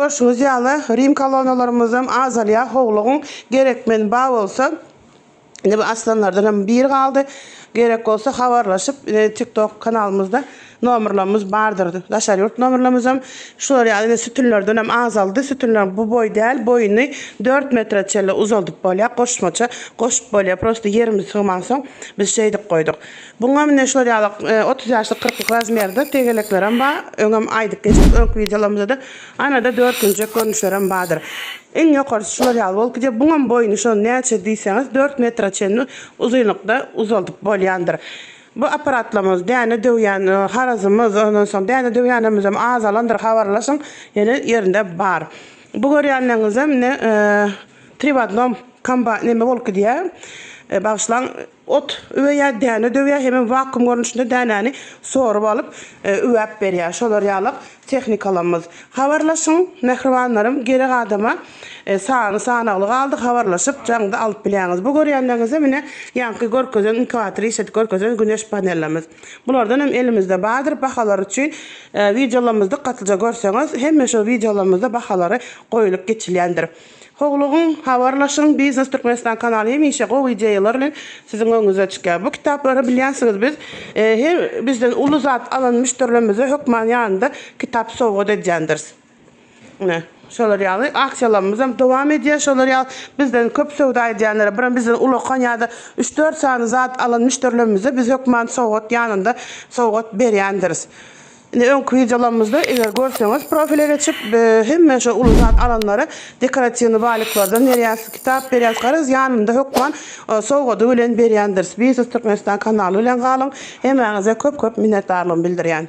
Görüşünüz yalı Rim koloniyalarımızın azalya hoğluğun gerekmen bağ olsa ne bu aslanlardan bir kaldı. Gerek olsa haberlaşıp TikTok kanalımızda numaralarımız vardır. Daşar yurt numaralarımızım şular yani sütünlerden hem azaldı. Sütünler bu boy değil. Boyunu 4 metre çelle uzaldı böyle koşmaça. Koşup böyle prosto yerimiz sığmansın biz şeydik koyduk. Bunga mine şular yani 30 yaşlı 40 razmerde tegeleklerim var. Öngem aydık geçip ön videolarımızda da ana da 4 günce görünüşlerim vardır. En yukarısı şular yani bol ki bunun boyunu şu neçe diyseniz 4 metre çelle uzunlukta uzaldı böyle yandır. Bu aparatlarımız dene dövyan harazımız ondan sonra dene dövyanımızım azalandır havarlasın yerinde var. Bu görýänleňizem ne tribadnom kamba neme bolky diye başlan ot öýe dene dövýä hemen vakum görnüşinde deneni sorup alıp öwäp berýär. Şolar ýalyk texnikalarymız. Habarlaşyň mehribanlarym gerek adama sağanaglyk aldyk habarlaşyp jaňda alyp bilýäňiz. Bu görýänleňiz mine ýanky görkezen inkwator işet görkezen güneş panellerimiz. Bulardan hem elimizde bardyr bahalar üçin videolarymyzda gatylja görseňiz hemme şu videolarymyzda bahalary goýulyp geçilýändir. Hoğluğun habarlaşyň Biznes Türkmenistan kanaly hemişe o videolar bilen siziň öňüňize çykýar. Bu kitaplary bilýänsiňiz biz hem bizden uly zat alan müşterilerimize hökman ýanynda kitap sowgat edýändir. Ne? Şolar ýaly aksiýalarymyz hem dowam edýär. Şolar ýaly bizden köp sowda edýänlere, bilen bizden ulakan ýa-da 3-4 sany zat alan müşterilerimize biz hökman sowgat ýanynda sowgat berýändir. Öňkü videolarymyzda eger görseňiz profile geçip hemme şu uly zat alanlara dekorasyony balyklardan nerýäsi kitap berýär garaz ýanynda hökman sowgady bilen berýändir. Biznes Türkmenistan kanaly bilen galyň. Hemmeňize köp minnetdarlygymy bildirýän.